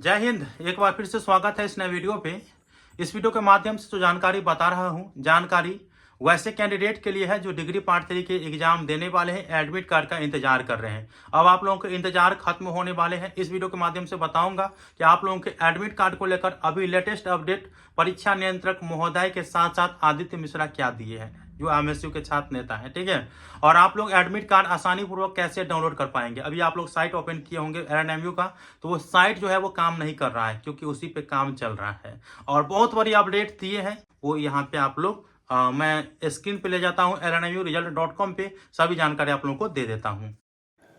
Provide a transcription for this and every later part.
जय हिंद। एक बार फिर से स्वागत है इस नए वीडियो पे। इस वीडियो के माध्यम से जो जानकारी बता रहा हूँ, जानकारी वैसे कैंडिडेट के लिए है जो डिग्री पार्ट 3 के एग्जाम देने वाले हैं, एडमिट कार्ड का इंतजार कर रहे हैं। अब आप लोगों के इंतजार खत्म होने वाले हैं। इस वीडियो के माध्यम से बताऊंगा कि आप लोगों के एडमिट कार्ड को लेकर अभी लेटेस्ट अपडेट परीक्षा नियंत्रक महोदय के साथ साथ आदित्य मिश्रा क्या दिए हैं, जो एमएसयू के छात्र नेता है, ठीक है। और आप लोग एडमिट कार्ड आसानी पूर्वक कैसे डाउनलोड कर पाएंगे। अभी आप लोग साइट ओपन किए होंगे एलएनएमयू का, तो वो साइट जो है वो काम नहीं कर रहा है क्योंकि उसी पे काम चल रहा है। और बहुत बड़ी अपडेट दिए हैं वो यहाँ पे आप लोग मैं स्क्रीन पे ले जाता हूँ lnmu-result.com पे सभी जानकारी आप लोगों को दे देता हूँ।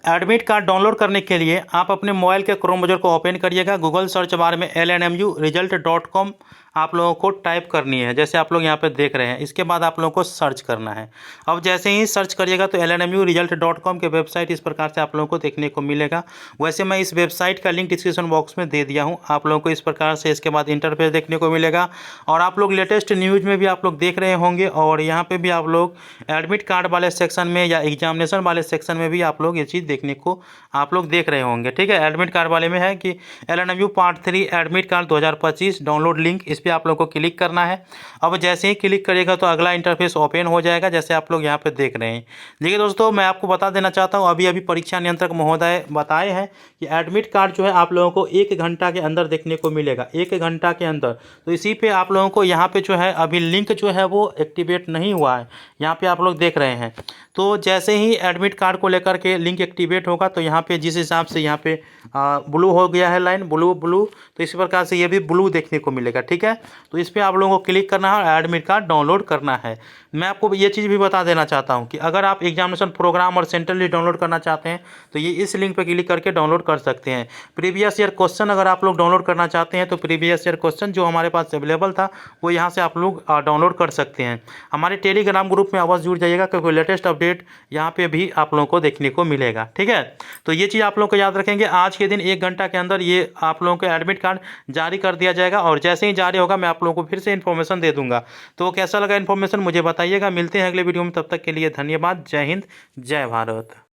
एडमिट कार्ड डाउनलोड करने के लिए आप अपने मोबाइल के क्रोम ब्राउज़र को ओपन करिएगा। गूगल सर्च बार में lnmu-result.com आप लोगों को टाइप करनी है, जैसे आप लोग यहाँ पे देख रहे हैं। इसके बाद आप लोगों को सर्च करना है। अब जैसे ही सर्च करिएगा तो lnmu-result.com के वेबसाइट इस प्रकार से आप लोगों को देखने को मिलेगा। वैसे मैं इस वेबसाइट का लिंक डिस्क्रिप्शन बॉक्स में दे दिया हूँ, आप लोगों को इस प्रकार से इसके बाद इंटरफेस देखने को मिलेगा। और आप लोग लेटेस्ट न्यूज़ में भी आप लोग देख रहे होंगे, और यहाँ पर भी आप लोग एडमिट कार्ड वाले सेक्शन में या एग्जामिनेशन वाले सेक्शन में भी आप लोग ये चीज़ देखने को आप लोग देख रहे होंगे, ठीक है। एडमिट कार्ड वाले में है कि LNMU part 3 admit card 2025 download link, इस पे आप लोगों को क्लिक करना है। अब जैसे ही क्लिक करिएगा तो अगला इंटरफेस ओपन हो जाएगा, जैसे आप लोग यहाँ पे देख रहे हैं। देखिए दोस्तों, मैं आपको बता देना चाहता हूँ, अभी परीक्षा नियंत्रक महोदय बताए हैं कि एडमिट कार्ड जो है आप लोगों को 1 घंटा के अंदर देखने को मिलेगा, 1 घंटा के अंदर। तो इसी पे आप लोगों को यहाँ पे जो है अभी लिंक जो है वो एक्टिवेट नहीं हुआ है, यहाँ पे आप लोग देख रहे हैं। तो जैसे ही एडमिट कार्ड को लेकर के लिंक एक्टिवेट होगा तो यहाँ पे जिस हिसाब से यहाँ पे ब्लू हो गया है लाइन, ब्लू, तो इसी प्रकार से ये भी ब्लू देखने को मिलेगा, ठीक है। तो इस पर आप लोगों को क्लिक करना है और एडमिट कार्ड डाउनलोड करना है। मैं आपको ये चीज़ भी बता देना चाहता हूँ कि अगर आप एग्जामिनेशन प्रोग्राम और सेंट्रल लिस्ट डाउनलोड करना चाहते हैं तो ये इस लिंक पर क्लिक करके डाउनलोड कर सकते हैं। प्रीवियस ईयर क्वेश्चन अगर आप लोग डाउनलोड करना चाहते हैं तो प्रीवियस ईयर क्वेश्चन जो हमारे पास अवेलेबल था वो यहाँ से आप लोग डाउनलोड कर सकते हैं। हमारे टेलीग्राम ग्रुप में अवश्य जुड़ जाइएगा क्योंकि लेटेस्ट अपडेट यहाँ पे भी आप लोगों को देखने को मिलेगा, ठीक है। तो ये चीज़ आप लोगों को याद रखेंगे, आज के दिन 1 घंटा के अंदर ये आप लोगों को एडमिट कार्ड जारी कर दिया जाएगा। और जैसे ही जारी होगा मैं आप लोगों को फिर से इन्फॉर्मेशन दे दूंगा। तो कैसा लगा इन्फॉर्मेशन मुझे बताइएगा। मिलते हैं अगले वीडियो में, तब तक के लिए धन्यवाद। जय हिंद, जय भारत।